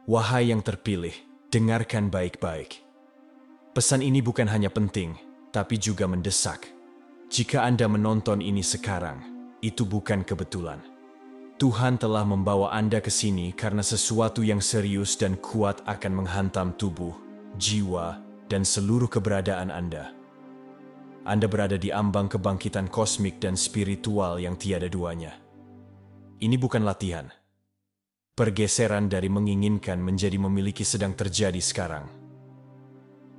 Wahai yang terpilih, dengarkan baik-baik. Pesan ini bukan hanya penting, tapi juga mendesak. Jika Anda menonton ini sekarang, itu bukan kebetulan. Tuhan telah membawa Anda ke sini karena sesuatu yang serius dan kuat akan menghantam tubuh, jiwa, dan seluruh keberadaan Anda. Anda berada di ambang kebangkitan kosmik dan spiritual yang tiada duanya. Ini bukan latihan. Pergeseran dari menginginkan menjadi memiliki sedang terjadi sekarang.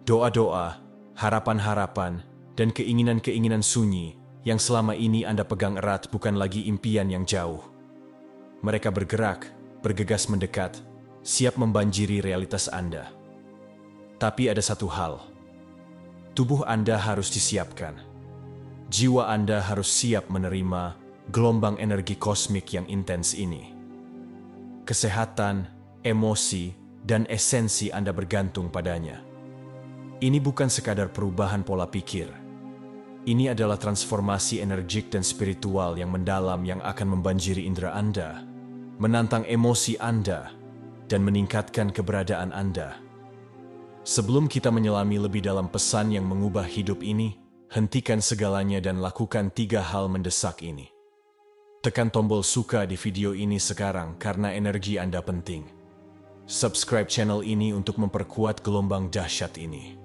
Doa-doa, harapan-harapan, dan keinginan-keinginan sunyi yang selama ini Anda pegang erat bukan lagi impian yang jauh. Mereka bergerak, bergegas mendekat, siap membanjiri realitas Anda. Tapi ada satu hal. Tubuh Anda harus disiapkan. Jiwa Anda harus siap menerima gelombang energi kosmik yang intens ini. Kesehatan, emosi, dan esensi Anda bergantung padanya. Ini bukan sekadar perubahan pola pikir. Ini adalah transformasi energik dan spiritual yang mendalam yang akan membanjiri indera Anda, menantang emosi Anda, dan meningkatkan keberadaan Anda. Sebelum kita menyelami lebih dalam pesan yang mengubah hidup ini, hentikan segalanya dan lakukan 3 hal mendesak ini. Tekan tombol suka di video ini sekarang karena energi Anda penting. Subscribe channel ini untuk memperkuat gelombang dahsyat ini.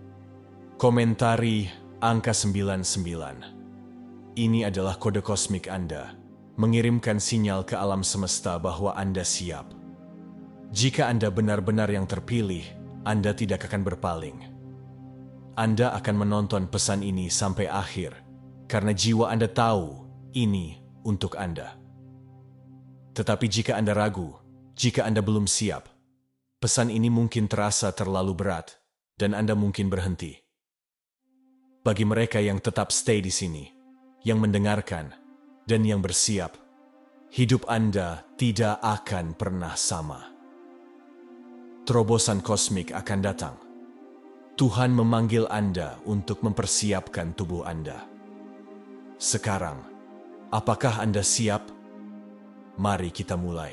Komentari angka 99. Ini adalah kode kosmik Anda, mengirimkan sinyal ke alam semesta bahwa Anda siap. Jika Anda benar-benar yang terpilih, Anda tidak akan berpaling. Anda akan menonton pesan ini sampai akhir, karena jiwa Anda tahu ini untuk Anda. Tetapi jika Anda ragu, jika Anda belum siap, pesan ini mungkin terasa terlalu berat dan Anda mungkin berhenti. Bagi mereka yang tetap stay di sini, yang mendengarkan, dan yang bersiap, hidup Anda tidak akan pernah sama. Terobosan kosmik akan datang. Tuhan memanggil Anda untuk mempersiapkan tubuh Anda. Sekarang, apakah Anda siap? Mari kita mulai.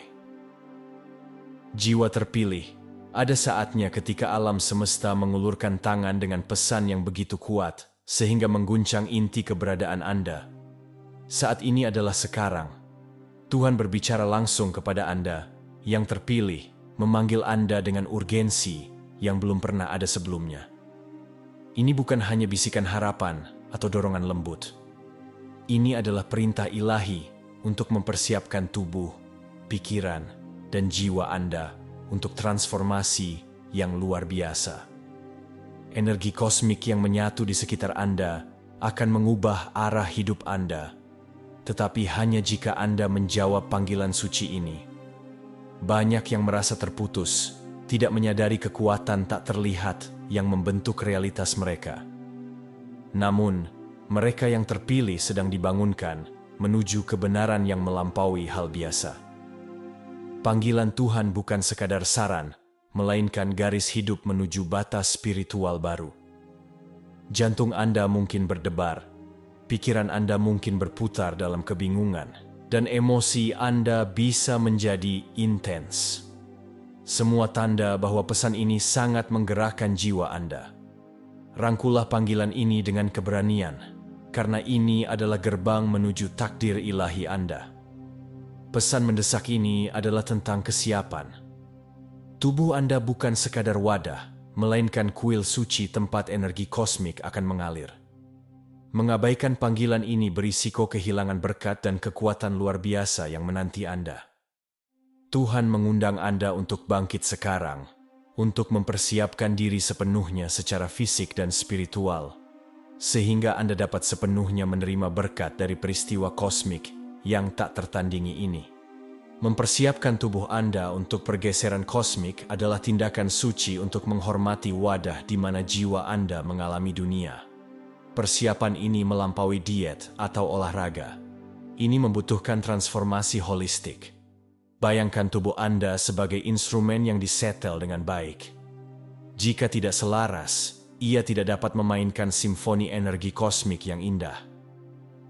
Jiwa terpilih, ada saatnya ketika alam semesta mengulurkan tangan dengan pesan yang begitu kuat, sehingga mengguncang inti keberadaan Anda. Saat ini adalah sekarang. Tuhan berbicara langsung kepada Anda, yang terpilih, memanggil Anda dengan urgensi yang belum pernah ada sebelumnya. Ini bukan hanya bisikan harapan atau dorongan lembut. Ini adalah perintah ilahi untuk mempersiapkan tubuh, pikiran, dan jiwa Anda untuk transformasi yang luar biasa. Energi kosmik yang menyatu di sekitar Anda akan mengubah arah hidup Anda, tetapi hanya jika Anda menjawab panggilan suci ini. Banyak yang merasa terputus, tidak menyadari kekuatan tak terlihat yang membentuk realitas mereka. Namun, mereka yang terpilih sedang dibangunkan menuju kebenaran yang melampaui hal biasa. Panggilan Tuhan bukan sekadar saran, melainkan garis hidup menuju batas spiritual baru. Jantung Anda mungkin berdebar, pikiran Anda mungkin berputar dalam kebingungan, dan emosi Anda bisa menjadi intens. Semua tanda bahwa pesan ini sangat menggerakkan jiwa Anda. Rangkulah panggilan ini dengan keberanian, karena ini adalah gerbang menuju takdir ilahi Anda. Pesan mendesak ini adalah tentang kesiapan. Tubuh Anda bukan sekadar wadah, melainkan kuil suci tempat energi kosmik akan mengalir. Mengabaikan panggilan ini berisiko kehilangan berkat dan kekuatan luar biasa yang menanti Anda. Tuhan mengundang Anda untuk bangkit sekarang, untuk mempersiapkan diri sepenuhnya secara fisik dan spiritual, sehingga Anda dapat sepenuhnya menerima berkat dari peristiwa kosmik yang tak tertandingi ini. Mempersiapkan tubuh Anda untuk pergeseran kosmik adalah tindakan suci untuk menghormati wadah di mana jiwa Anda mengalami dunia. Persiapan ini melampaui diet atau olahraga. Ini membutuhkan transformasi holistik. Bayangkan tubuh Anda sebagai instrumen yang disetel dengan baik. Jika tidak selaras, ia tidak dapat memainkan simfoni energi kosmik yang indah.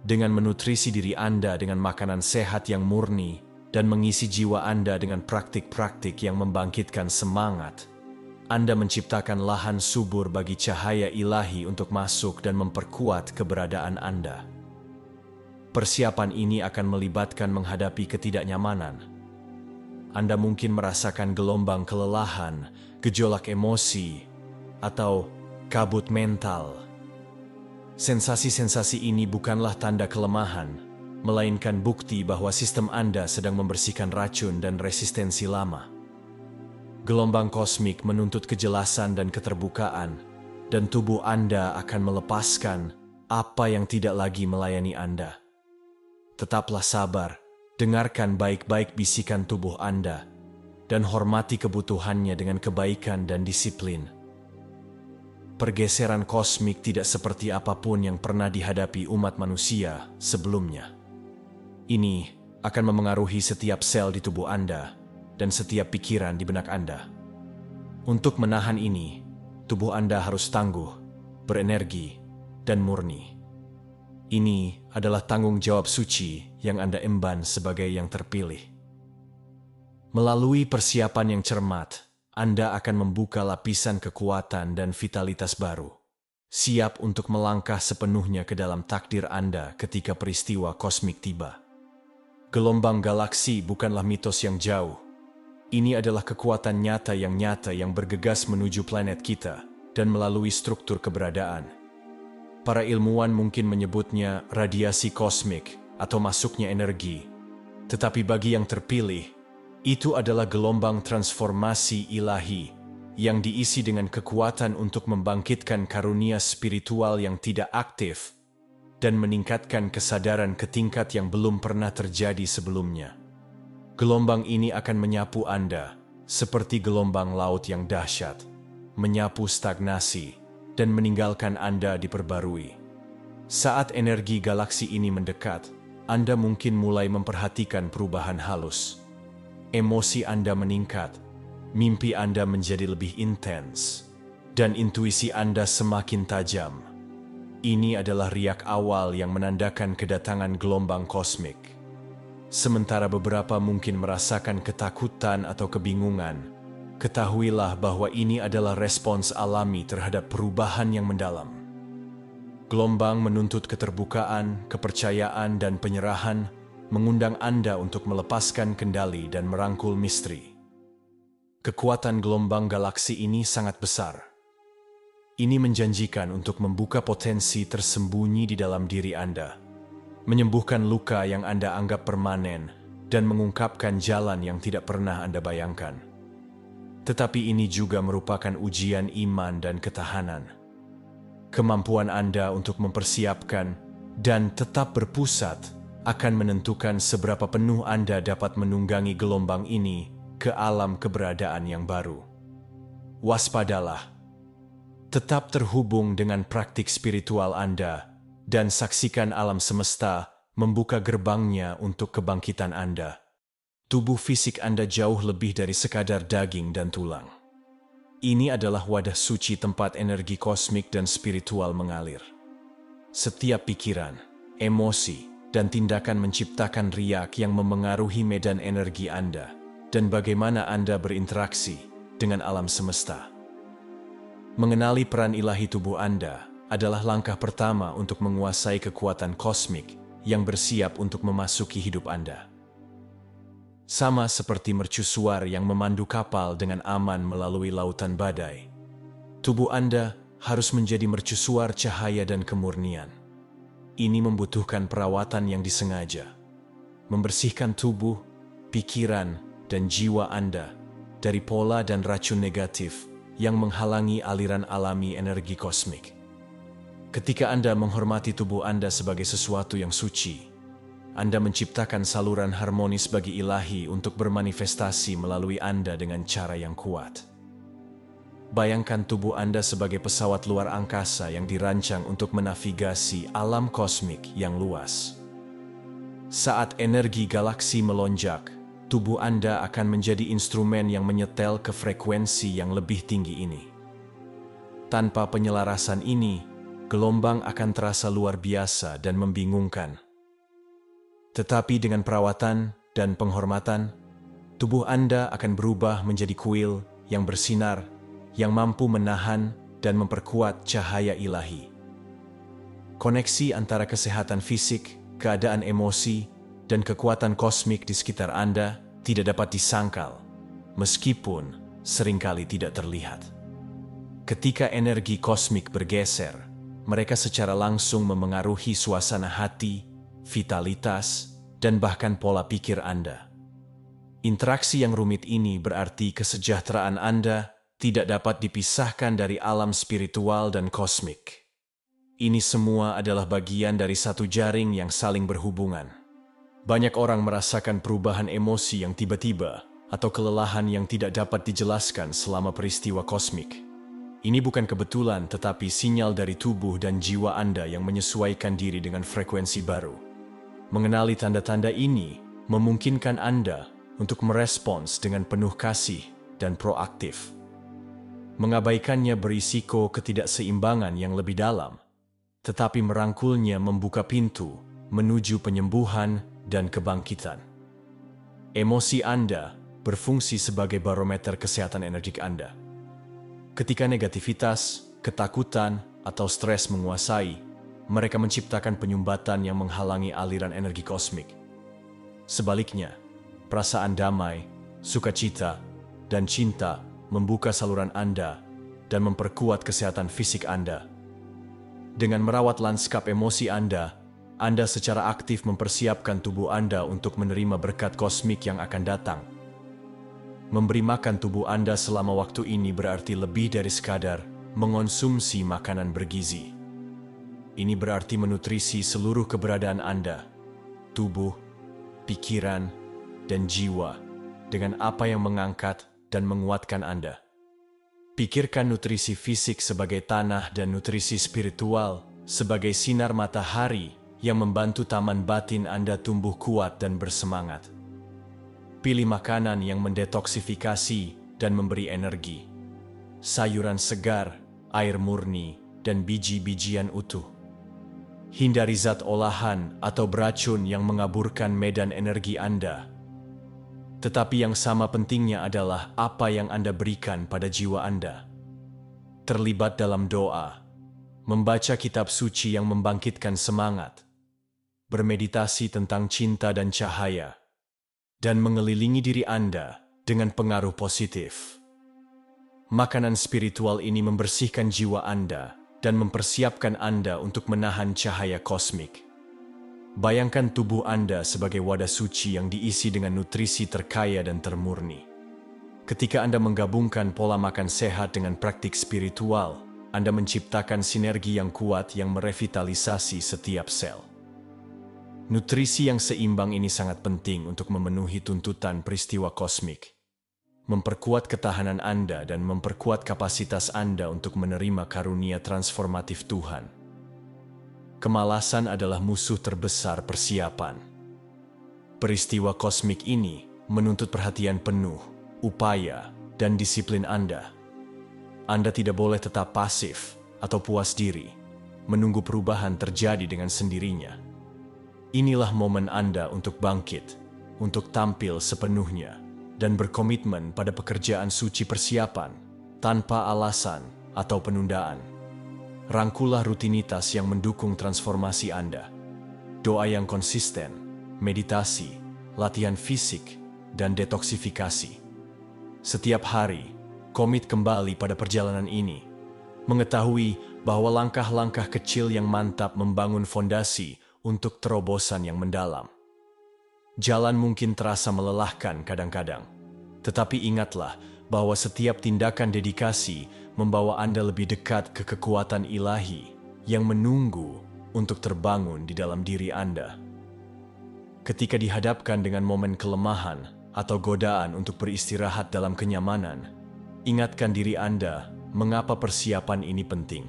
Dengan menutrisi diri Anda dengan makanan sehat yang murni, dan mengisi jiwa Anda dengan praktik-praktik yang membangkitkan semangat. Anda menciptakan lahan subur bagi cahaya ilahi untuk masuk dan memperkuat keberadaan Anda. Persiapan ini akan melibatkan menghadapi ketidaknyamanan. Anda mungkin merasakan gelombang kelelahan, gejolak emosi, atau kabut mental. Sensasi-sensasi ini bukanlah tanda kelemahan, melainkan bukti bahwa sistem Anda sedang membersihkan racun dan resistensi lama. Gelombang kosmik menuntut kejelasan dan keterbukaan, dan tubuh Anda akan melepaskan apa yang tidak lagi melayani Anda. Tetaplah sabar, dengarkan baik-baik bisikan tubuh Anda, dan hormati kebutuhannya dengan kebaikan dan disiplin. Pergeseran kosmik tidak seperti apapun yang pernah dihadapi umat manusia sebelumnya. Ini akan memengaruhi setiap sel di tubuh Anda dan setiap pikiran di benak Anda. Untuk menahan ini, tubuh Anda harus tangguh, berenergi, dan murni. Ini adalah tanggung jawab suci yang Anda emban sebagai yang terpilih. Melalui persiapan yang cermat, Anda akan membuka lapisan kekuatan dan vitalitas baru, siap untuk melangkah sepenuhnya ke dalam takdir Anda ketika peristiwa kosmik tiba. Gelombang galaksi bukanlah mitos yang jauh. Ini adalah kekuatan nyata yang bergegas menuju planet kita dan melalui struktur keberadaan. Para ilmuwan mungkin menyebutnya radiasi kosmik atau masuknya energi. Tetapi bagi yang terpilih, itu adalah gelombang transformasi ilahi yang diisi dengan kekuatan untuk membangkitkan karunia spiritual yang tidak aktif dan meningkatkan kesadaran ke tingkat yang belum pernah terjadi sebelumnya. Gelombang ini akan menyapu Anda seperti gelombang laut yang dahsyat, menyapu stagnasi, dan meninggalkan Anda diperbarui. Saat energi galaksi ini mendekat, Anda mungkin mulai memperhatikan perubahan halus. Emosi Anda meningkat, mimpi Anda menjadi lebih intens, dan intuisi Anda semakin tajam. Ini adalah riak awal yang menandakan kedatangan gelombang kosmik. Sementara beberapa mungkin merasakan ketakutan atau kebingungan, ketahuilah bahwa ini adalah respons alami terhadap perubahan yang mendalam. Gelombang menuntut keterbukaan, kepercayaan, dan penyerahan, mengundang Anda untuk melepaskan kendali dan merangkul misteri. Kekuatan gelombang galaksi ini sangat besar. Ini menjanjikan untuk membuka potensi tersembunyi di dalam diri Anda, menyembuhkan luka yang Anda anggap permanen, dan mengungkapkan jalan yang tidak pernah Anda bayangkan. Tetapi ini juga merupakan ujian iman dan ketahanan. Kemampuan Anda untuk mempersiapkan dan tetap berpusat akan menentukan seberapa penuh Anda dapat menunggangi gelombang ini ke alam keberadaan yang baru. Waspadalah. Tetap terhubung dengan praktik spiritual Anda dan saksikan alam semesta membuka gerbangnya untuk kebangkitan Anda. Tubuh fisik Anda jauh lebih dari sekadar daging dan tulang. Ini adalah wadah suci tempat energi kosmik dan spiritual mengalir. Setiap pikiran, emosi, dan tindakan menciptakan riak yang memengaruhi medan energi Anda dan bagaimana Anda berinteraksi dengan alam semesta. Mengenali peran ilahi tubuh Anda adalah langkah pertama untuk menguasai kekuatan kosmik yang bersiap untuk memasuki hidup Anda. Sama seperti mercusuar yang memandu kapal dengan aman melalui lautan badai, tubuh Anda harus menjadi mercusuar cahaya dan kemurnian. Ini membutuhkan perawatan yang disengaja, membersihkan tubuh, pikiran, dan jiwa Anda dari pola dan racun negatif yang menghalangi aliran alami energi kosmik. Ketika Anda menghormati tubuh Anda sebagai sesuatu yang suci, Anda menciptakan saluran harmonis bagi ilahi untuk bermanifestasi melalui Anda dengan cara yang kuat. Bayangkan tubuh Anda sebagai pesawat luar angkasa yang dirancang untuk menavigasi alam kosmik yang luas. Saat energi galaksi melonjak, tubuh Anda akan menjadi instrumen yang menyetel ke frekuensi yang lebih tinggi ini. Tanpa penyelarasan ini, gelombang akan terasa luar biasa dan membingungkan. Tetapi dengan perawatan dan penghormatan, tubuh Anda akan berubah menjadi kuil yang bersinar, yang mampu menahan dan memperkuat cahaya ilahi. Koneksi antara kesehatan fisik, keadaan emosi, dan kekuatan kosmik di sekitar Anda tidak dapat disangkal, meskipun seringkali tidak terlihat. Ketika energi kosmik bergeser, mereka secara langsung memengaruhi suasana hati, vitalitas, dan bahkan pola pikir Anda. Interaksi yang rumit ini berarti kesejahteraan Anda tidak dapat dipisahkan dari alam spiritual dan kosmik. Ini semua adalah bagian dari satu jaring yang saling berhubungan. Banyak orang merasakan perubahan emosi yang tiba-tiba atau kelelahan yang tidak dapat dijelaskan selama peristiwa kosmik. Ini bukan kebetulan, tetapi sinyal dari tubuh dan jiwa Anda yang menyesuaikan diri dengan frekuensi baru. Mengenali tanda-tanda ini memungkinkan Anda untuk merespons dengan penuh kasih dan proaktif. Mengabaikannya berisiko ketidakseimbangan yang lebih dalam, tetapi merangkulnya membuka pintu menuju penyembuhan dan kebangkitan. Emosi Anda berfungsi sebagai barometer kesehatan energi Anda. Ketika negativitas, ketakutan, atau stres menguasai, mereka menciptakan penyumbatan yang menghalangi aliran energi kosmik. Sebaliknya, perasaan damai, sukacita, dan cinta membuka saluran Anda dan memperkuat kesehatan fisik Anda. Dengan merawat lanskap emosi Anda secara aktif mempersiapkan tubuh Anda untuk menerima berkat kosmik yang akan datang. Memberi makan tubuh Anda selama waktu ini berarti lebih dari sekadar mengonsumsi makanan bergizi. Ini berarti menutrisi seluruh keberadaan Anda, tubuh, pikiran, dan jiwa dengan apa yang mengangkat dan menguatkan Anda. Pikirkan nutrisi fisik sebagai tanah dan nutrisi spiritual sebagai sinar matahari yang membantu taman batin Anda tumbuh kuat dan bersemangat. Pilih makanan yang mendetoksifikasi dan memberi energi. Sayuran segar, air murni, dan biji-bijian utuh. Hindari zat olahan atau beracun yang mengaburkan medan energi Anda. Tetapi yang sama pentingnya adalah apa yang Anda berikan pada jiwa Anda. Terlibat dalam doa, membaca kitab suci yang membangkitkan semangat, bermeditasi tentang cinta dan cahaya, dan mengelilingi diri Anda dengan pengaruh positif. Makanan spiritual ini membersihkan jiwa Anda dan mempersiapkan Anda untuk menahan cahaya kosmik. Bayangkan tubuh Anda sebagai wadah suci yang diisi dengan nutrisi terkaya dan termurni. Ketika Anda menggabungkan pola makan sehat dengan praktik spiritual, Anda menciptakan sinergi yang kuat yang merevitalisasi setiap sel. Nutrisi yang seimbang ini sangat penting untuk memenuhi tuntutan peristiwa kosmik, memperkuat ketahanan Anda dan memperkuat kapasitas Anda untuk menerima karunia transformatif Tuhan. Kemalasan adalah musuh terbesar persiapan. Peristiwa kosmik ini menuntut perhatian penuh, upaya, dan disiplin Anda. Anda tidak boleh tetap pasif atau puas diri, menunggu perubahan terjadi dengan sendirinya. Inilah momen Anda untuk bangkit, untuk tampil sepenuhnya, dan berkomitmen pada pekerjaan suci persiapan, tanpa alasan atau penundaan. Rangkulah rutinitas yang mendukung transformasi Anda. Doa yang konsisten, meditasi, latihan fisik, dan detoksifikasi. Setiap hari, komit kembali pada perjalanan ini, mengetahui bahwa langkah-langkah kecil yang mantap membangun fondasi untuk terobosan yang mendalam. Jalan mungkin terasa melelahkan kadang-kadang, tetapi ingatlah bahwa setiap tindakan dedikasi membawa Anda lebih dekat ke kekuatan ilahi yang menunggu untuk terbangun di dalam diri Anda. Ketika dihadapkan dengan momen kelemahan atau godaan untuk beristirahat dalam kenyamanan, ingatkan diri Anda mengapa persiapan ini penting.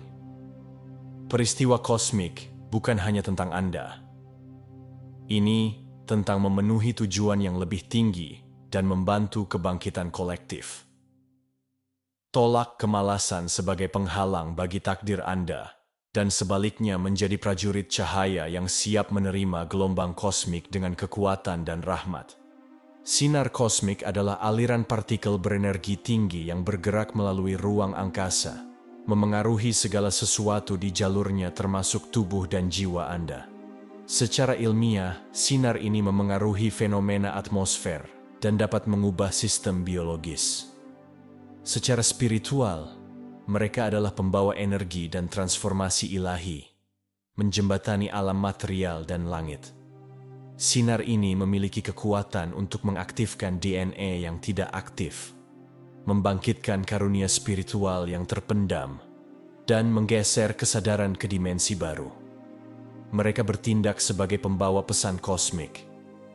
Peristiwa kosmik bukan hanya tentang Anda. Ini tentang memenuhi tujuan yang lebih tinggi dan membantu kebangkitan kolektif. Tolak kemalasan sebagai penghalang bagi takdir Anda, dan sebaliknya menjadi prajurit cahaya yang siap menerima gelombang kosmik dengan kekuatan dan rahmat. Sinar kosmik adalah aliran partikel berenergi tinggi yang bergerak melalui ruang angkasa, memengaruhi segala sesuatu di jalurnya termasuk tubuh dan jiwa Anda. Secara ilmiah, sinar ini memengaruhi fenomena atmosfer dan dapat mengubah sistem biologis. Secara spiritual, mereka adalah pembawa energi dan transformasi ilahi, menjembatani alam material dan langit. Sinar ini memiliki kekuatan untuk mengaktifkan DNA yang tidak aktif, membangkitkan karunia spiritual yang terpendam, dan menggeser kesadaran ke dimensi baru. Mereka bertindak sebagai pembawa pesan kosmik,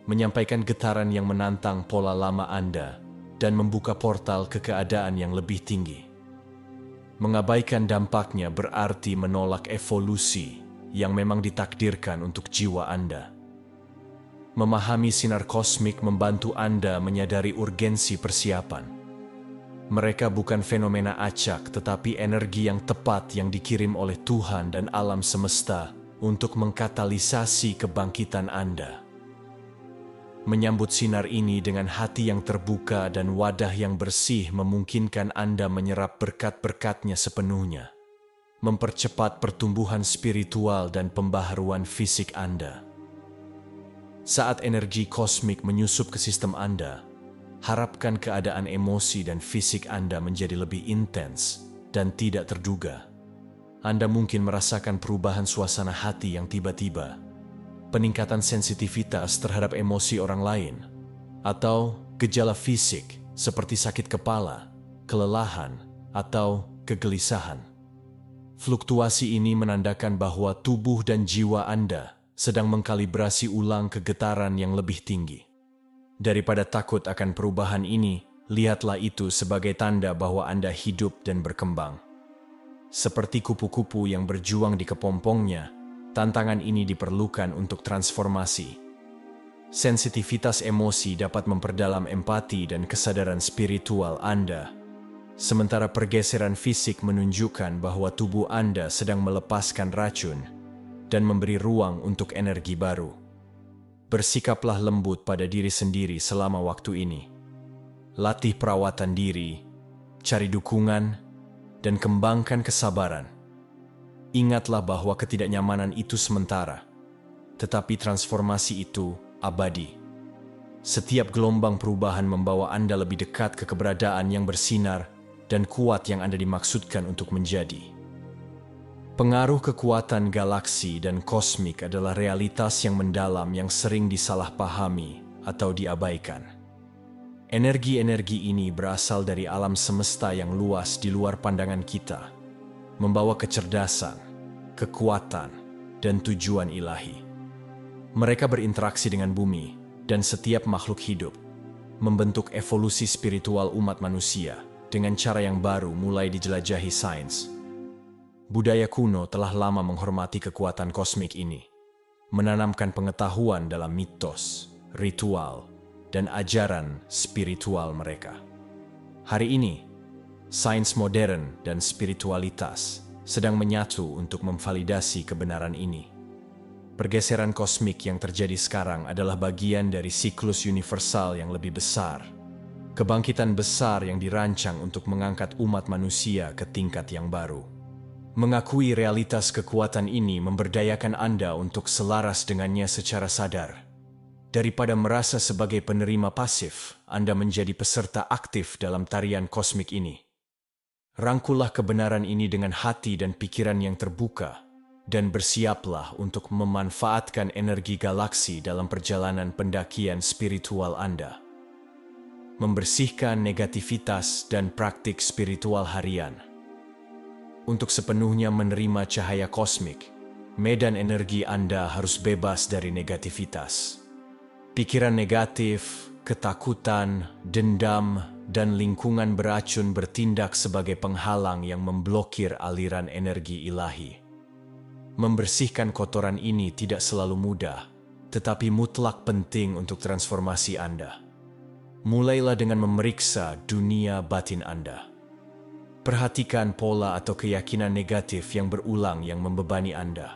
menyampaikan getaran yang menantang pola lama Anda, dan membuka portal ke keadaan yang lebih tinggi. Mengabaikan dampaknya berarti menolak evolusi yang memang ditakdirkan untuk jiwa Anda. Memahami sinar kosmik membantu Anda menyadari urgensi persiapan. Mereka bukan fenomena acak, tetapi energi yang tepat yang dikirim oleh Tuhan dan alam semesta untuk mengkatalisasi kebangkitan Anda. Menyambut sinar ini dengan hati yang terbuka dan wadah yang bersih memungkinkan Anda menyerap berkat-berkatnya sepenuhnya, mempercepat pertumbuhan spiritual dan pembaharuan fisik Anda. Saat energi kosmik menyusup ke sistem Anda, harapkan keadaan emosi dan fisik Anda menjadi lebih intens dan tidak terduga. Anda mungkin merasakan perubahan suasana hati yang tiba-tiba, peningkatan sensitivitas terhadap emosi orang lain, atau gejala fisik seperti sakit kepala, kelelahan, atau kegelisahan. Fluktuasi ini menandakan bahwa tubuh dan jiwa Anda sedang mengkalibrasi ulang kegetaran yang lebih tinggi. Daripada takut akan perubahan ini, lihatlah itu sebagai tanda bahwa Anda hidup dan berkembang. Seperti kupu-kupu yang berjuang di kepompongnya, tantangan ini diperlukan untuk transformasi. Sensitivitas emosi dapat memperdalam empati dan kesadaran spiritual Anda, sementara pergeseran fisik menunjukkan bahwa tubuh Anda sedang melepaskan racun dan memberi ruang untuk energi baru. Bersikaplah lembut pada diri sendiri selama waktu ini. Latih perawatan diri, cari dukungan, dan kembangkan kesabaran. Ingatlah bahwa ketidaknyamanan itu sementara, tetapi transformasi itu abadi. Setiap gelombang perubahan membawa Anda lebih dekat ke keberadaan yang bersinar dan kuat yang Anda dimaksudkan untuk menjadi. Pengaruh kekuatan galaksi dan kosmik adalah realitas yang mendalam yang sering disalahpahami atau diabaikan. Energi-energi ini berasal dari alam semesta yang luas di luar pandangan kita, membawa kecerdasan, kekuatan, dan tujuan ilahi. Mereka berinteraksi dengan bumi dan setiap makhluk hidup, membentuk evolusi spiritual umat manusia dengan cara yang baru mulai dijelajahi sains. Budaya kuno telah lama menghormati kekuatan kosmik ini, menanamkan pengetahuan dalam mitos, ritual, dan ajaran spiritual mereka. Hari ini, sains modern dan spiritualitas sedang menyatu untuk memvalidasi kebenaran ini. Pergeseran kosmik yang terjadi sekarang adalah bagian dari siklus universal yang lebih besar, kebangkitan besar yang dirancang untuk mengangkat umat manusia ke tingkat yang baru. Mengakui realitas kekuatan ini memberdayakan Anda untuk selaras dengannya secara sadar. Daripada merasa sebagai penerima pasif, Anda menjadi peserta aktif dalam tarian kosmik ini. Rangkullah kebenaran ini dengan hati dan pikiran yang terbuka, dan bersiaplah untuk memanfaatkan energi galaksi dalam perjalanan pendakian spiritual Anda. Membersihkan negativitas dan praktik spiritual harian. Untuk sepenuhnya menerima cahaya kosmik, medan energi Anda harus bebas dari negativitas. Pikiran negatif, ketakutan, dendam, dan lingkungan beracun bertindak sebagai penghalang yang memblokir aliran energi ilahi. Membersihkan kotoran ini tidak selalu mudah, tetapi mutlak penting untuk transformasi Anda. Mulailah dengan memeriksa dunia batin Anda. Perhatikan pola atau keyakinan negatif yang berulang yang membebani Anda.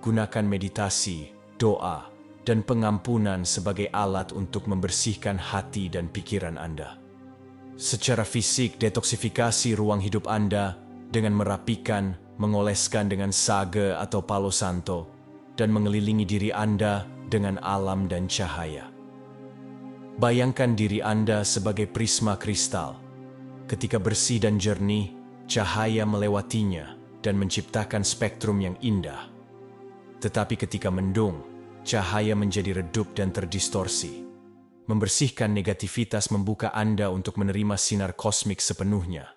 Gunakan meditasi, doa, dan pengampunan sebagai alat untuk membersihkan hati dan pikiran Anda. Secara fisik, detoksifikasi ruang hidup Anda dengan merapikan, mengoleskan dengan sage atau palo santo, dan mengelilingi diri Anda dengan alam dan cahaya. Bayangkan diri Anda sebagai prisma kristal. Ketika bersih dan jernih, cahaya melewatinya dan menciptakan spektrum yang indah. Tetapi ketika mendung, cahaya menjadi redup dan terdistorsi. Membersihkan negativitas membuka Anda untuk menerima sinar kosmik sepenuhnya.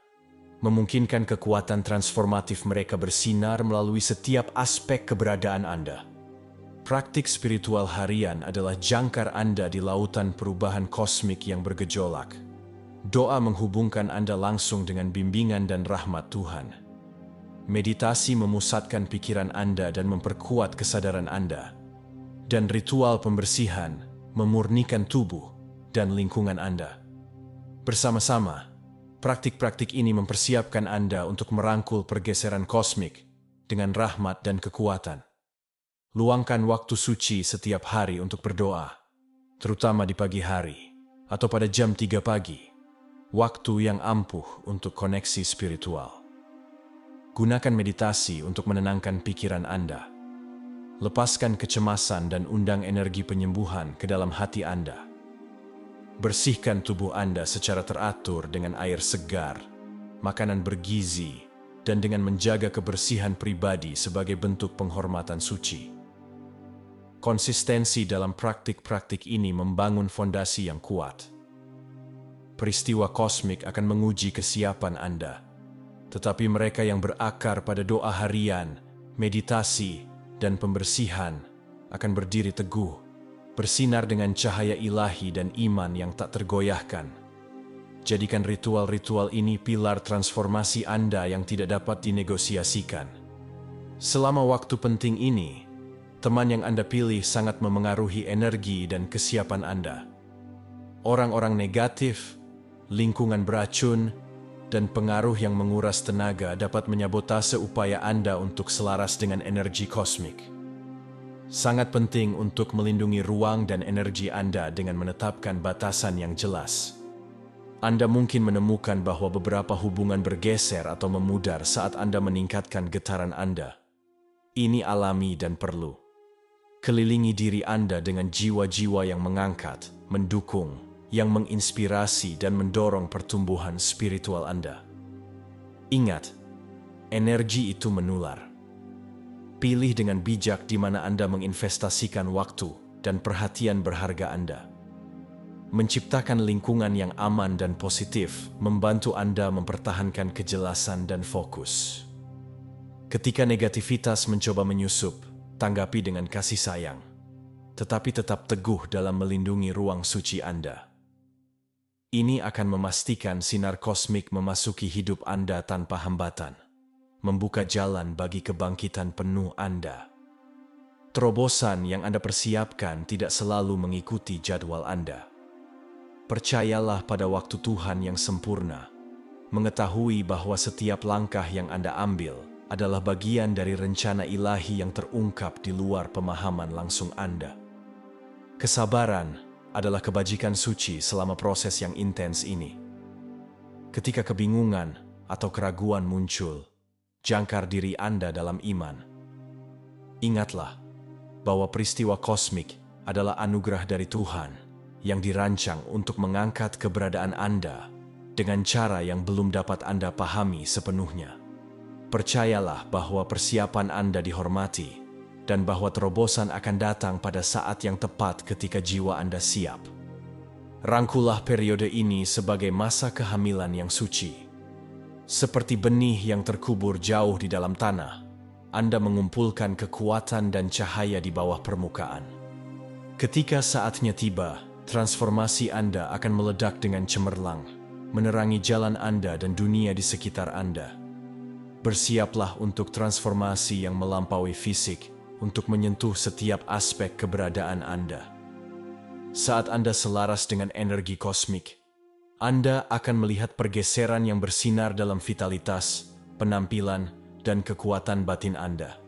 Memungkinkan kekuatan transformatif mereka bersinar melalui setiap aspek keberadaan Anda. Praktik spiritual harian adalah jangkar Anda di lautan perubahan kosmik yang bergejolak. Doa menghubungkan Anda langsung dengan bimbingan dan rahmat Tuhan. Meditasi memusatkan pikiran Anda dan memperkuat kesadaran Anda. Dan ritual pembersihan memurnikan tubuh dan lingkungan Anda. Bersama-sama, praktik-praktik ini mempersiapkan Anda untuk merangkul pergeseran kosmik dengan rahmat dan kekuatan. Luangkan waktu suci setiap hari untuk berdoa, terutama di pagi hari atau pada jam 3 pagi, waktu yang ampuh untuk koneksi spiritual. Gunakan meditasi untuk menenangkan pikiran Anda. Lepaskan kecemasan dan undang energi penyembuhan ke dalam hati Anda. Bersihkan tubuh Anda secara teratur dengan air segar, makanan bergizi, dan dengan menjaga kebersihan pribadi sebagai bentuk penghormatan suci. Konsistensi dalam praktik-praktik ini membangun fondasi yang kuat. Peristiwa kosmik akan menguji kesiapan Anda, tetapi mereka yang berakar pada doa harian, meditasi, dan pembersihan akan berdiri teguh, bersinar dengan cahaya ilahi dan iman yang tak tergoyahkan. Jadikan ritual-ritual ini pilar transformasi Anda yang tidak dapat dinegosiasikan. Selama waktu penting ini, teman yang Anda pilih sangat memengaruhi energi dan kesiapan Anda. Orang-orang negatif, lingkungan beracun, dan pengaruh yang menguras tenaga dapat menyabotase upaya Anda untuk selaras dengan energi kosmik. Sangat penting untuk melindungi ruang dan energi Anda dengan menetapkan batasan yang jelas. Anda mungkin menemukan bahwa beberapa hubungan bergeser atau memudar saat Anda meningkatkan getaran Anda. Ini alami dan perlu. Kelilingi diri Anda dengan jiwa-jiwa yang mengangkat, mendukung, yang menginspirasi dan mendorong pertumbuhan spiritual Anda. Ingat, energi itu menular. Pilih dengan bijak di mana Anda menginvestasikan waktu dan perhatian berharga Anda. Menciptakan lingkungan yang aman dan positif membantu Anda mempertahankan kejelasan dan fokus. Ketika negativitas mencoba menyusup, tanggapi dengan kasih sayang, tetapi tetap teguh dalam melindungi ruang suci Anda. Ini akan memastikan sinar kosmik memasuki hidup Anda tanpa hambatan, membuka jalan bagi kebangkitan penuh Anda. Terobosan yang Anda persiapkan tidak selalu mengikuti jadwal Anda. Percayalah pada waktu Tuhan yang sempurna, mengetahui bahwa setiap langkah yang Anda ambil adalah bagian dari rencana ilahi yang terungkap di luar pemahaman langsung Anda. Kesabaran adalah kebajikan suci selama proses yang intens ini. Ketika kebingungan atau keraguan muncul, jangkar diri Anda dalam iman. Ingatlah bahwa peristiwa kosmik adalah anugerah dari Tuhan yang dirancang untuk mengangkat keberadaan Anda dengan cara yang belum dapat Anda pahami sepenuhnya. Percayalah bahwa persiapan Anda dihormati dan bahwa terobosan akan datang pada saat yang tepat ketika jiwa Anda siap. Rangkulah periode ini sebagai masa kehamilan yang suci. Seperti benih yang terkubur jauh di dalam tanah, Anda mengumpulkan kekuatan dan cahaya di bawah permukaan. Ketika saatnya tiba, transformasi Anda akan meledak dengan cemerlang, menerangi jalan Anda dan dunia di sekitar Anda. Bersiaplah untuk transformasi yang melampaui fisik untuk menyentuh setiap aspek keberadaan Anda. Saat Anda selaras dengan energi kosmik, Anda akan melihat pergeseran yang bersinar dalam vitalitas, penampilan, dan kekuatan batin Anda.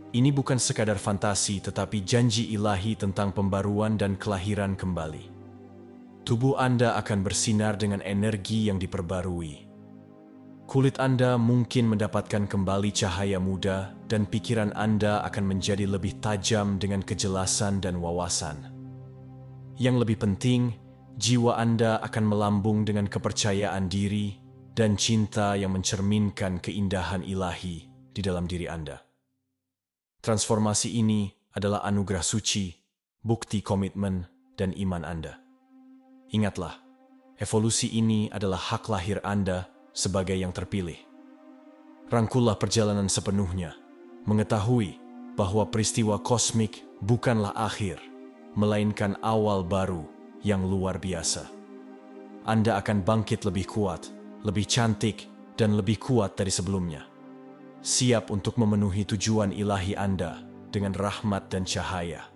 Ini bukan sekadar fantasi tetapi janji ilahi tentang pembaruan dan kelahiran kembali. Tubuh Anda akan bersinar dengan energi yang diperbarui. Kulit Anda mungkin mendapatkan kembali cahaya muda dan pikiran Anda akan menjadi lebih tajam dengan kejelasan dan wawasan. Yang lebih penting, jiwa Anda akan melambung dengan kepercayaan diri dan cinta yang mencerminkan keindahan ilahi di dalam diri Anda. Transformasi ini adalah anugerah suci, bukti komitmen, dan iman Anda. Ingatlah, evolusi ini adalah hak lahir Anda sebagai yang terpilih. Rangkullah perjalanan sepenuhnya, mengetahui bahwa peristiwa kosmik bukanlah akhir, melainkan awal baru yang luar biasa. Anda akan bangkit lebih kuat, lebih cantik, dan lebih kuat dari sebelumnya. Siap untuk memenuhi tujuan ilahi Anda dengan rahmat dan cahaya.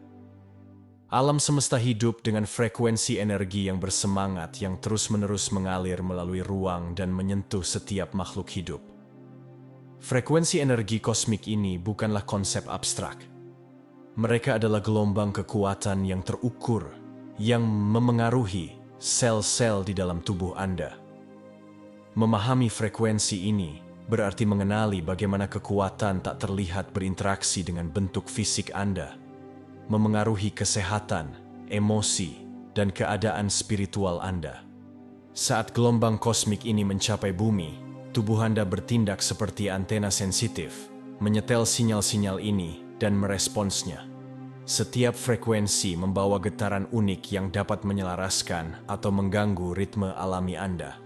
Alam semesta hidup dengan frekuensi energi yang bersemangat yang terus-menerus mengalir melalui ruang dan menyentuh setiap makhluk hidup. Frekuensi energi kosmik ini bukanlah konsep abstrak. Mereka adalah gelombang kekuatan yang terukur yang memengaruhi sel-sel di dalam tubuh Anda. Memahami frekuensi ini berarti mengenali bagaimana kekuatan tak terlihat berinteraksi dengan bentuk fisik Anda, memengaruhi kesehatan, emosi, dan keadaan spiritual Anda. Saat gelombang kosmik ini mencapai bumi, tubuh Anda bertindak seperti antena sensitif, menyetel sinyal-sinyal ini dan meresponsnya. Setiap frekuensi membawa getaran unik yang dapat menyelaraskan atau mengganggu ritme alami Anda.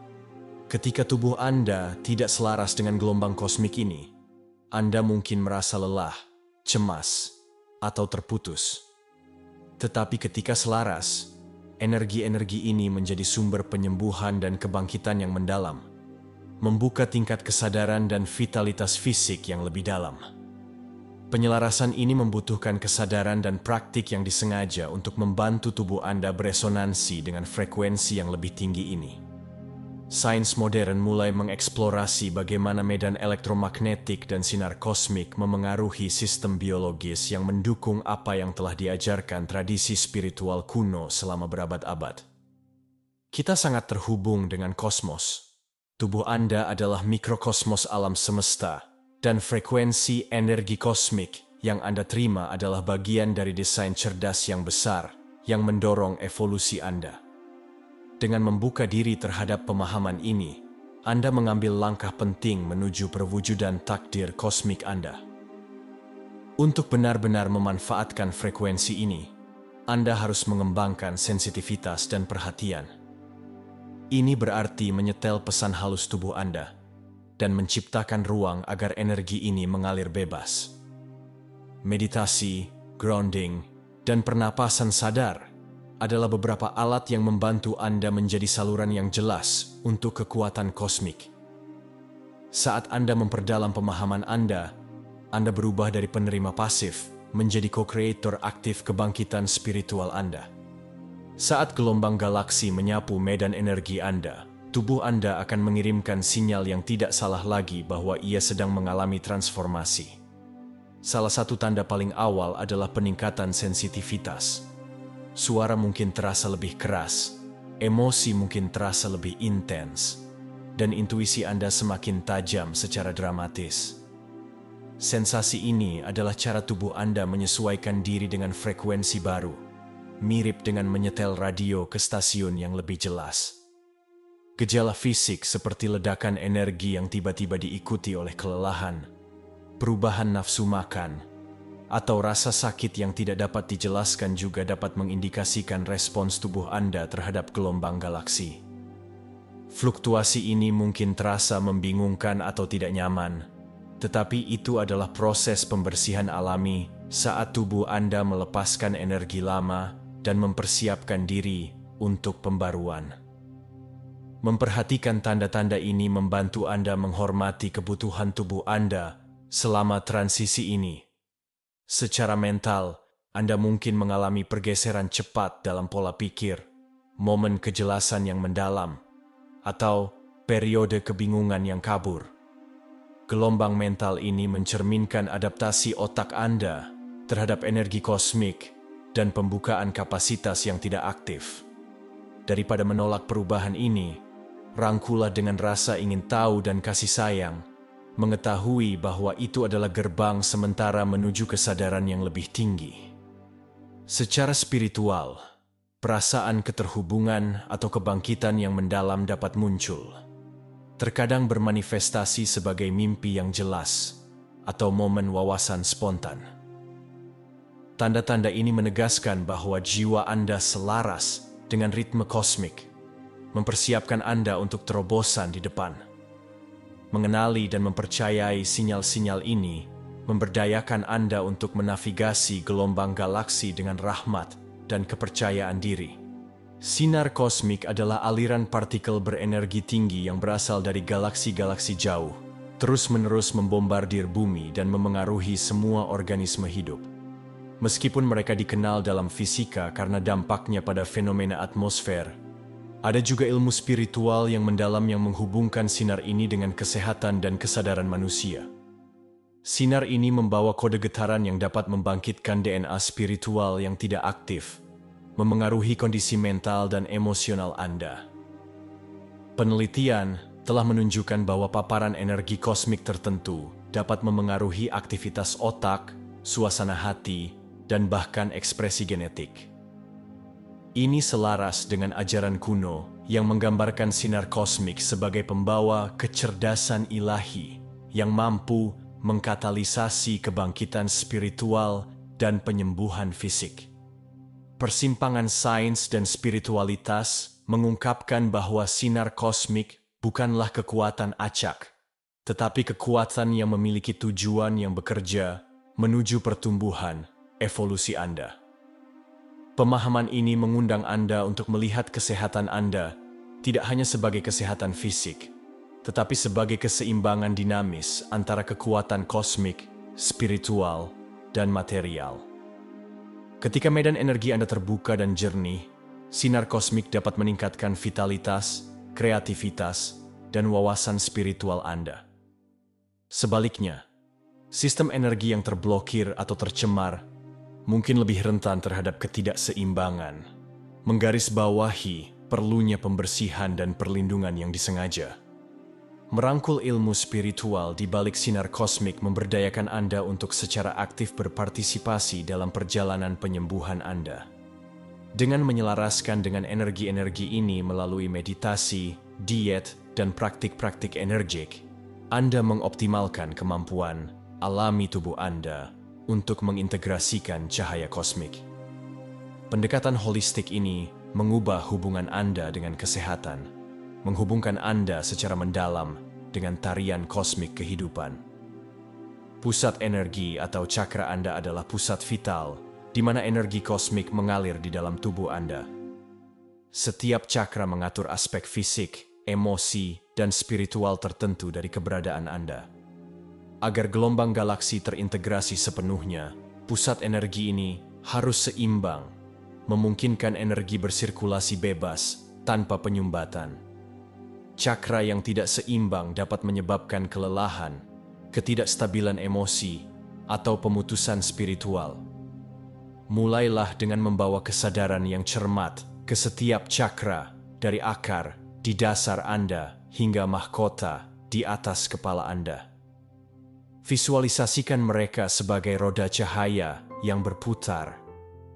Ketika tubuh Anda tidak selaras dengan gelombang kosmik ini, Anda mungkin merasa lelah, cemas, atau terputus. Tetapi ketika selaras, energi-energi ini menjadi sumber penyembuhan dan kebangkitan yang mendalam, membuka tingkat kesadaran dan vitalitas fisik yang lebih dalam. Penyelarasan ini membutuhkan kesadaran dan praktik yang disengaja untuk membantu tubuh Anda beresonansi dengan frekuensi yang lebih tinggi ini. Sains modern mulai mengeksplorasi bagaimana medan elektromagnetik dan sinar kosmik memengaruhi sistem biologis yang mendukung apa yang telah diajarkan tradisi spiritual kuno selama berabad-abad. Kita sangat terhubung dengan kosmos. Tubuh Anda adalah mikrokosmos alam semesta, dan frekuensi energi kosmik yang Anda terima adalah bagian dari desain cerdas yang besar yang mendorong evolusi Anda. Dengan membuka diri terhadap pemahaman ini, Anda mengambil langkah penting menuju perwujudan takdir kosmik Anda. Untuk benar-benar memanfaatkan frekuensi ini, Anda harus mengembangkan sensitivitas dan perhatian. Ini berarti menyetel pesan halus tubuh Anda dan menciptakan ruang agar energi ini mengalir bebas. Meditasi, grounding, dan pernapasan sadar adalah beberapa alat yang membantu Anda menjadi saluran yang jelas untuk kekuatan kosmik. Saat Anda memperdalam pemahaman Anda berubah dari penerima pasif menjadi co-creator aktif kebangkitan spiritual Anda. Saat gelombang galaksi menyapu medan energi Anda, tubuh Anda akan mengirimkan sinyal yang tidak salah lagi bahwa ia sedang mengalami transformasi. Salah satu tanda paling awal adalah peningkatan sensitivitas. Suara mungkin terasa lebih keras, emosi mungkin terasa lebih intens, dan intuisi Anda semakin tajam secara dramatis. Sensasi ini adalah cara tubuh Anda menyesuaikan diri dengan frekuensi baru, mirip dengan menyetel radio ke stasiun yang lebih jelas. Gejala fisik seperti ledakan energi yang tiba-tiba diikuti oleh kelelahan, perubahan nafsu makan, atau rasa sakit yang tidak dapat dijelaskan juga dapat mengindikasikan respons tubuh Anda terhadap gelombang galaksi. Fluktuasi ini mungkin terasa membingungkan atau tidak nyaman, tetapi itu adalah proses pembersihan alami saat tubuh Anda melepaskan energi lama dan mempersiapkan diri untuk pembaruan. Memperhatikan tanda-tanda ini membantu Anda menghormati kebutuhan tubuh Anda selama transisi ini. Secara mental, Anda mungkin mengalami pergeseran cepat dalam pola pikir, momen kejelasan yang mendalam, atau periode kebingungan yang kabur. Gelombang mental ini mencerminkan adaptasi otak Anda terhadap energi kosmik dan pembukaan kapasitas yang tidak aktif. Daripada menolak perubahan ini, rangkulah dengan rasa ingin tahu dan kasih sayang, mengetahui bahwa itu adalah gerbang sementara menuju kesadaran yang lebih tinggi. Secara spiritual, perasaan keterhubungan atau kebangkitan yang mendalam dapat muncul. Terkadang bermanifestasi sebagai mimpi yang jelas atau momen wawasan spontan. Tanda-tanda ini menegaskan bahwa jiwa Anda selaras dengan ritme kosmik, mempersiapkan Anda untuk terobosan di depan. Mengenali dan mempercayai sinyal-sinyal ini memberdayakan Anda untuk menavigasi gelombang galaksi dengan rahmat dan kepercayaan diri. Sinar kosmik adalah aliran partikel berenergi tinggi yang berasal dari galaksi-galaksi jauh, terus-menerus membombardir bumi dan memengaruhi semua organisme hidup. Meskipun mereka dikenal dalam fisika karena dampaknya pada fenomena atmosfer, ada juga ilmu spiritual yang mendalam yang menghubungkan sinar ini dengan kesehatan dan kesadaran manusia. Sinar ini membawa kode getaran yang dapat membangkitkan DNA spiritual yang tidak aktif, memengaruhi kondisi mental dan emosional Anda. Penelitian telah menunjukkan bahwa paparan energi kosmik tertentu dapat memengaruhi aktivitas otak, suasana hati, dan bahkan ekspresi genetik. Ini selaras dengan ajaran kuno yang menggambarkan sinar kosmik sebagai pembawa kecerdasan ilahi yang mampu mengkatalisasi kebangkitan spiritual dan penyembuhan fisik. Persimpangan sains dan spiritualitas mengungkapkan bahwa sinar kosmik bukanlah kekuatan acak, tetapi kekuatan yang memiliki tujuan yang bekerja menuju pertumbuhan evolusi Anda. Pemahaman ini mengundang Anda untuk melihat kesehatan Anda tidak hanya sebagai kesehatan fisik, tetapi sebagai keseimbangan dinamis antara kekuatan kosmik, spiritual, dan material. Ketika medan energi Anda terbuka dan jernih, sinar kosmik dapat meningkatkan vitalitas, kreativitas, dan wawasan spiritual Anda. Sebaliknya, sistem energi yang terblokir atau tercemar mungkin lebih rentan terhadap ketidakseimbangan, menggarisbawahi perlunya pembersihan dan perlindungan yang disengaja. Merangkul ilmu spiritual di balik sinar kosmik memberdayakan Anda untuk secara aktif berpartisipasi dalam perjalanan penyembuhan Anda. Dengan menyelaraskan dengan energi-energi ini melalui meditasi, diet, dan praktik-praktik energik, Anda mengoptimalkan kemampuan alami tubuh Anda untuk mengintegrasikan cahaya kosmik. Pendekatan holistik ini mengubah hubungan Anda dengan kesehatan, menghubungkan Anda secara mendalam dengan tarian kosmik kehidupan. Pusat energi atau cakra Anda adalah pusat vital, di mana energi kosmik mengalir di dalam tubuh Anda. Setiap cakra mengatur aspek fisik, emosi, dan spiritual tertentu dari keberadaan Anda. Agar gelombang galaksi terintegrasi sepenuhnya, pusat energi ini harus seimbang, memungkinkan energi bersirkulasi bebas tanpa penyumbatan. Cakra yang tidak seimbang dapat menyebabkan kelelahan, ketidakstabilan emosi, atau pemutusan spiritual. Mulailah dengan membawa kesadaran yang cermat ke setiap cakra, dari akar, di dasar Anda, hingga mahkota di atas kepala Anda. Visualisasikan mereka sebagai roda cahaya yang berputar,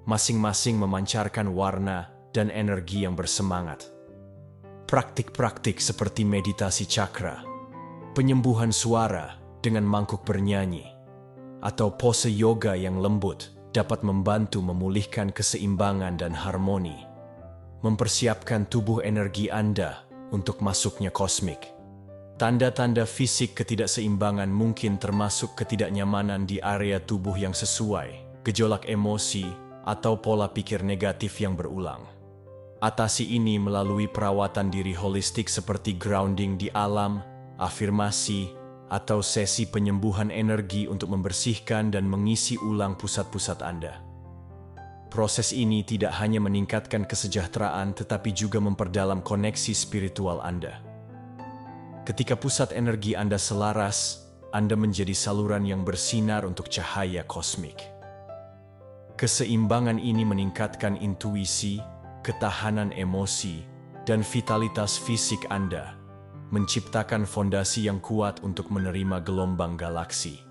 masing-masing memancarkan warna dan energi yang bersemangat. Praktik-praktik seperti meditasi cakra, penyembuhan suara dengan mangkuk bernyanyi, atau pose yoga yang lembut dapat membantu memulihkan keseimbangan dan harmoni, mempersiapkan tubuh energi Anda untuk masuknya kosmik. Tanda-tanda fisik ketidakseimbangan mungkin termasuk ketidaknyamanan di area tubuh yang sesuai, gejolak emosi, atau pola pikir negatif yang berulang. Atasi ini melalui perawatan diri holistik seperti grounding di alam, afirmasi, atau sesi penyembuhan energi untuk membersihkan dan mengisi ulang pusat-pusat Anda. Proses ini tidak hanya meningkatkan kesejahteraan tetapi juga memperdalam koneksi spiritual Anda. Ketika pusat energi Anda selaras, Anda menjadi saluran yang bersinar untuk cahaya kosmik. Keseimbangan ini meningkatkan intuisi, ketahanan emosi, dan vitalitas fisik Anda, menciptakan fondasi yang kuat untuk menerima gelombang galaksi.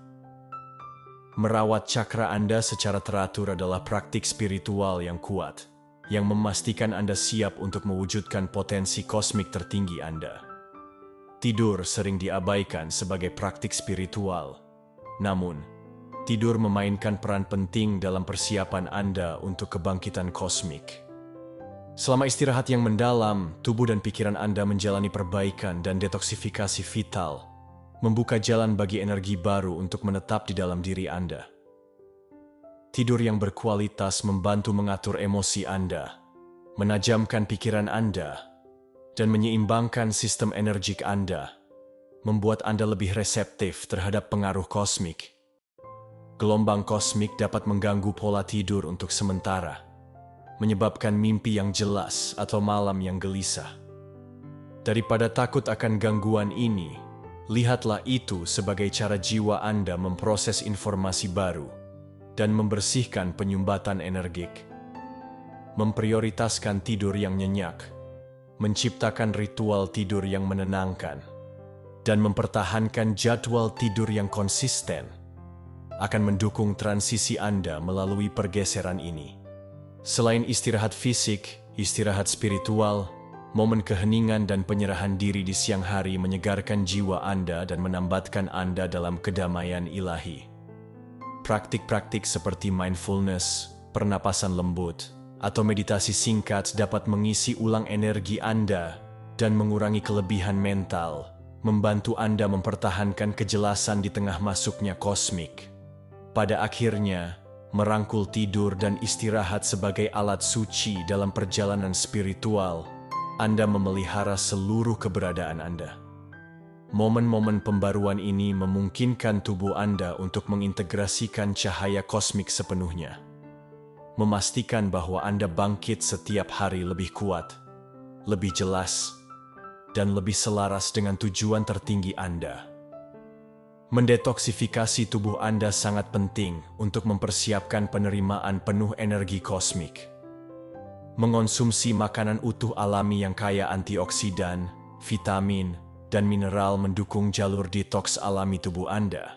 Merawat cakra Anda secara teratur adalah praktik spiritual yang kuat, yang memastikan Anda siap untuk mewujudkan potensi kosmik tertinggi Anda. Tidur sering diabaikan sebagai praktik spiritual, namun tidur memainkan peran penting dalam persiapan Anda untuk kebangkitan kosmik. Selama istirahat yang mendalam, tubuh dan pikiran Anda menjalani perbaikan dan detoksifikasi vital, membuka jalan bagi energi baru untuk menetap di dalam diri Anda. Tidur yang berkualitas membantu mengatur emosi Anda, menajamkan pikiran Anda, dan menyeimbangkan sistem energik Anda, membuat Anda lebih reseptif terhadap pengaruh kosmik. Gelombang kosmik dapat mengganggu pola tidur untuk sementara, menyebabkan mimpi yang jelas atau malam yang gelisah. Daripada takut akan gangguan ini, lihatlah itu sebagai cara jiwa Anda memproses informasi baru dan membersihkan penyumbatan energik. Memprioritaskan tidur yang nyenyak, menciptakan ritual tidur yang menenangkan, dan mempertahankan jadwal tidur yang konsisten akan mendukung transisi Anda melalui pergeseran ini. Selain istirahat fisik, istirahat spiritual, momen keheningan dan penyerahan diri di siang hari menyegarkan jiwa Anda dan menambatkan Anda dalam kedamaian ilahi. Praktik-praktik seperti mindfulness, pernapasan lembut, atau meditasi singkat dapat mengisi ulang energi Anda dan mengurangi kelebihan mental, membantu Anda mempertahankan kejelasan di tengah masuknya kosmik. Pada akhirnya, merangkul tidur dan istirahat sebagai alat suci dalam perjalanan spiritual, Anda memelihara seluruh keberadaan Anda. Momen-momen pembaruan ini memungkinkan tubuh Anda untuk mengintegrasikan cahaya kosmik sepenuhnya, memastikan bahwa Anda bangkit setiap hari lebih kuat, lebih jelas, dan lebih selaras dengan tujuan tertinggi Anda. Mendetoksifikasi tubuh Anda sangat penting untuk mempersiapkan penerimaan penuh energi kosmik. Mengonsumsi makanan utuh alami yang kaya antioksidan, vitamin, dan mineral mendukung jalur detoks alami tubuh Anda,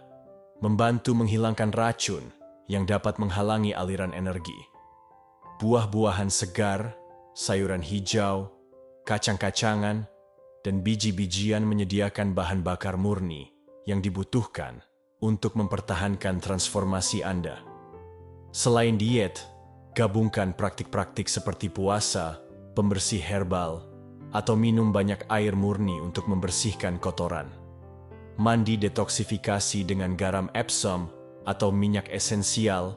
membantu menghilangkan racun yang dapat menghalangi aliran energi. Buah-buahan segar, sayuran hijau, kacang-kacangan, dan biji-bijian menyediakan bahan bakar murni yang dibutuhkan untuk mempertahankan transformasi Anda. Selain diet, gabungkan praktik-praktik seperti puasa, pembersih herbal, atau minum banyak air murni untuk membersihkan kotoran. Mandi detoksifikasi dengan garam Epsom atau minyak esensial,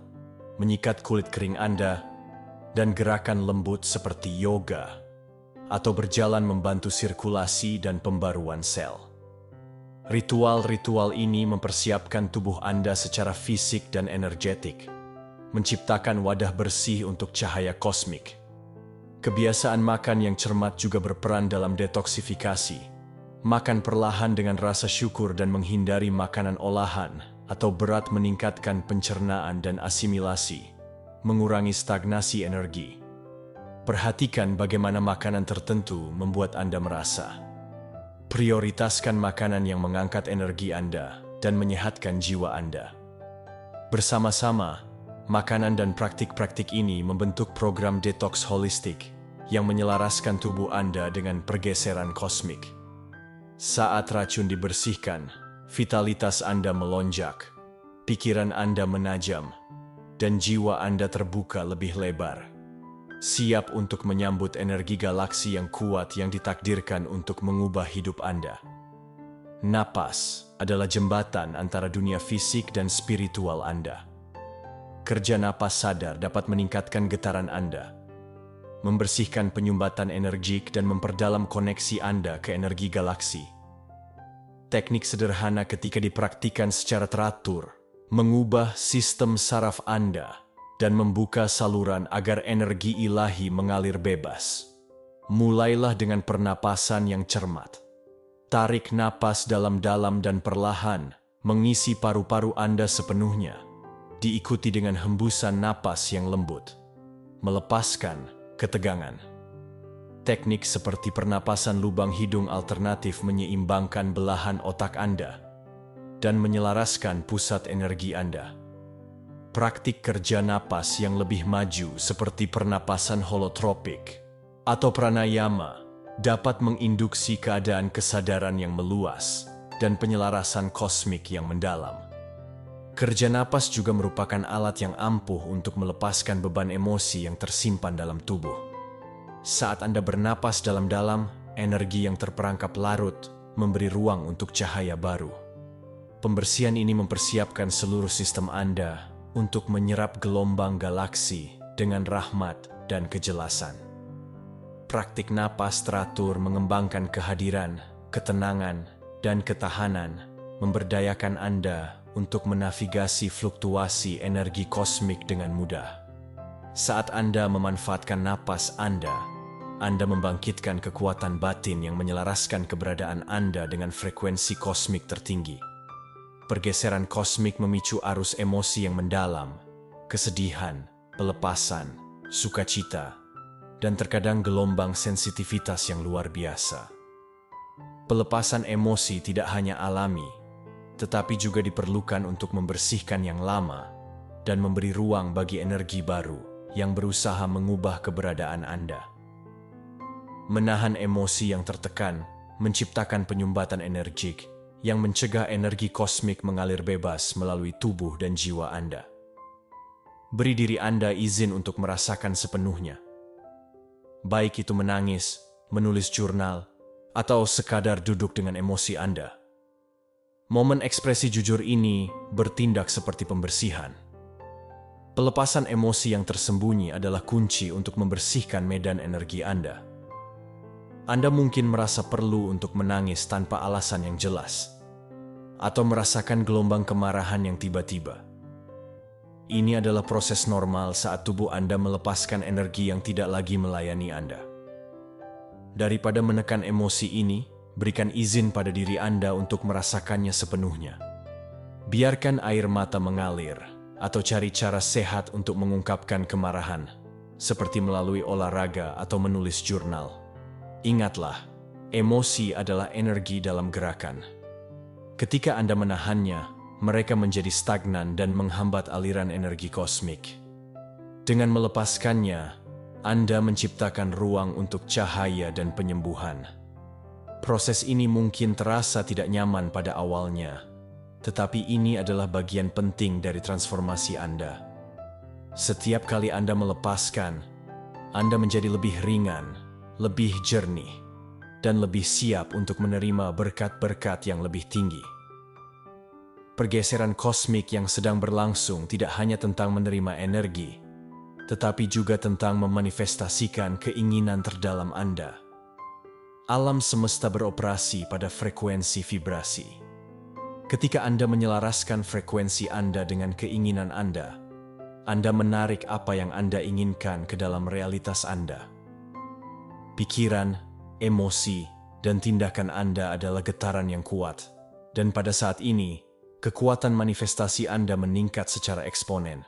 menyikat kulit kering Anda, dan gerakan lembut seperti yoga, atau berjalan membantu sirkulasi dan pembaruan sel. Ritual-ritual ini mempersiapkan tubuh Anda secara fisik dan energetik, menciptakan wadah bersih untuk cahaya kosmik. Kebiasaan makan yang cermat juga berperan dalam detoksifikasi. Makan perlahan dengan rasa syukur dan menghindari makanan olahan atau berat meningkatkan pencernaan dan asimilasi, mengurangi stagnasi energi. Perhatikan bagaimana makanan tertentu membuat Anda merasa. Prioritaskan makanan yang mengangkat energi Anda dan menyehatkan jiwa Anda. Bersama-sama, makanan dan praktik-praktik ini membentuk program detoks holistik yang menyelaraskan tubuh Anda dengan pergeseran kosmik. Saat racun dibersihkan, vitalitas Anda melonjak, pikiran Anda menajam, dan jiwa Anda terbuka lebih lebar, siap untuk menyambut energi galaksi yang kuat yang ditakdirkan untuk mengubah hidup Anda. Napas adalah jembatan antara dunia fisik dan spiritual Anda. Kerja napas sadar dapat meningkatkan getaran Anda, membersihkan penyumbatan energik dan memperdalam koneksi Anda ke energi galaksi. Teknik sederhana ketika dipraktikkan secara teratur, mengubah sistem saraf Anda dan membuka saluran agar energi ilahi mengalir bebas. Mulailah dengan pernapasan yang cermat. Tarik napas dalam-dalam dan perlahan mengisi paru-paru Anda sepenuhnya, diikuti dengan hembusan napas yang lembut, melepaskan ketegangan. Teknik seperti pernapasan lubang hidung alternatif menyeimbangkan belahan otak Anda dan menyelaraskan pusat energi Anda. Praktik kerja napas yang lebih maju seperti pernapasan holotropik atau pranayama dapat menginduksi keadaan kesadaran yang meluas dan penyelarasan kosmik yang mendalam. Kerja napas juga merupakan alat yang ampuh untuk melepaskan beban emosi yang tersimpan dalam tubuh. Saat Anda bernapas dalam-dalam, energi yang terperangkap larut memberi ruang untuk cahaya baru. Pembersihan ini mempersiapkan seluruh sistem Anda untuk menyerap gelombang galaksi dengan rahmat dan kejelasan. Praktik napas teratur mengembangkan kehadiran, ketenangan, dan ketahanan, memberdayakan Anda untuk menavigasi fluktuasi energi kosmik dengan mudah. Saat Anda memanfaatkan napas Anda membangkitkan kekuatan batin yang menyelaraskan keberadaan Anda dengan frekuensi kosmik tertinggi. Pergeseran kosmik memicu arus emosi yang mendalam, kesedihan, pelepasan, sukacita, dan terkadang gelombang sensitivitas yang luar biasa. Pelepasan emosi tidak hanya alami, tetapi juga diperlukan untuk membersihkan yang lama dan memberi ruang bagi energi baru yang berusaha mengubah keberadaan Anda. Menahan emosi yang tertekan menciptakan penyumbatan energik yang mencegah energi kosmik mengalir bebas melalui tubuh dan jiwa Anda. Beri diri Anda izin untuk merasakan sepenuhnya. Baik itu menangis, menulis jurnal, atau sekadar duduk dengan emosi Anda. Momen ekspresi jujur ini bertindak seperti pembersihan. Pelepasan emosi yang tersembunyi adalah kunci untuk membersihkan medan energi Anda. Anda mungkin merasa perlu untuk menangis tanpa alasan yang jelas, atau merasakan gelombang kemarahan yang tiba-tiba. Ini adalah proses normal saat tubuh Anda melepaskan energi yang tidak lagi melayani Anda. Daripada menekan emosi ini, berikan izin pada diri Anda untuk merasakannya sepenuhnya. Biarkan air mata mengalir, atau cari cara sehat untuk mengungkapkan kemarahan, seperti melalui olahraga atau menulis jurnal. Ingatlah, emosi adalah energi dalam gerakan. Ketika Anda menahannya, mereka menjadi stagnan dan menghambat aliran energi kosmik. Dengan melepaskannya, Anda menciptakan ruang untuk cahaya dan penyembuhan. Proses ini mungkin terasa tidak nyaman pada awalnya, tetapi ini adalah bagian penting dari transformasi Anda. Setiap kali Anda melepaskan, Anda menjadi lebih ringan, lebih jernih, dan lebih siap untuk menerima berkat-berkat yang lebih tinggi. Pergeseran kosmik yang sedang berlangsung tidak hanya tentang menerima energi, tetapi juga tentang memanifestasikan keinginan terdalam Anda. Alam semesta beroperasi pada frekuensi vibrasi. Ketika Anda menyelaraskan frekuensi Anda dengan keinginan Anda menarik apa yang Anda inginkan ke dalam realitas Anda. Pikiran, emosi, dan tindakan Anda adalah getaran yang kuat, dan pada saat ini, kekuatan manifestasi Anda meningkat secara eksponen.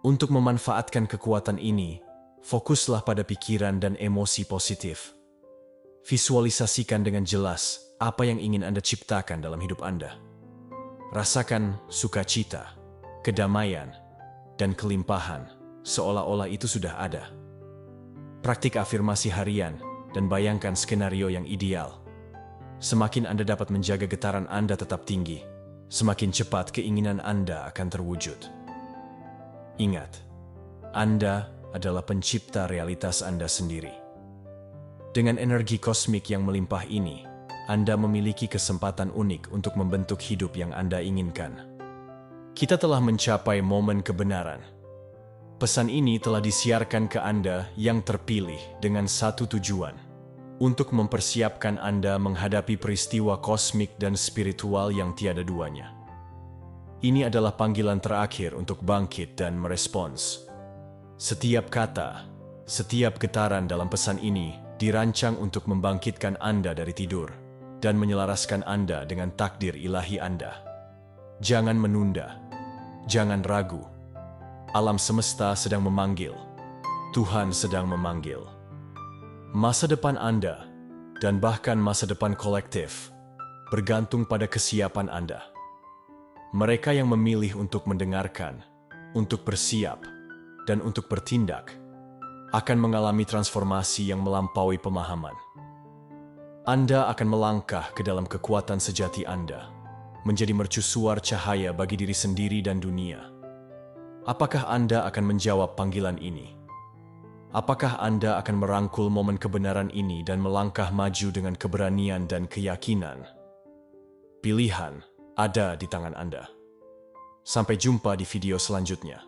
Untuk memanfaatkan kekuatan ini, fokuslah pada pikiran dan emosi positif. Visualisasikan dengan jelas apa yang ingin Anda ciptakan dalam hidup Anda. Rasakan sukacita, kedamaian, dan kelimpahan, seolah-olah itu sudah ada. Praktik afirmasi harian dan bayangkan skenario yang ideal. Semakin Anda dapat menjaga getaran Anda tetap tinggi, semakin cepat keinginan Anda akan terwujud. Ingat, Anda adalah pencipta realitas Anda sendiri. Dengan energi kosmik yang melimpah ini, Anda memiliki kesempatan unik untuk membentuk hidup yang Anda inginkan. Kita telah mencapai momen kebenaran. Pesan ini telah disiarkan ke Anda yang terpilih dengan satu tujuan, untuk mempersiapkan Anda menghadapi peristiwa kosmik dan spiritual yang tiada duanya. Ini adalah panggilan terakhir untuk bangkit dan merespons. Setiap kata, setiap getaran dalam pesan ini dirancang untuk membangkitkan Anda dari tidur dan menyelaraskan Anda dengan takdir ilahi Anda. Jangan menunda. Jangan ragu. Alam semesta sedang memanggil. Tuhan sedang memanggil. Masa depan Anda, dan bahkan masa depan kolektif, bergantung pada kesiapan Anda. Mereka yang memilih untuk mendengarkan, untuk bersiap, dan untuk bertindak, akan mengalami transformasi yang melampaui pemahaman. Anda akan melangkah ke dalam kekuatan sejati Anda, menjadi mercusuar cahaya bagi diri sendiri dan dunia. Apakah Anda akan menjawab panggilan ini? Apakah Anda akan merangkul momen kebenaran ini dan melangkah maju dengan keberanian dan keyakinan? Pilihan ada di tangan Anda. Sampai jumpa di video selanjutnya.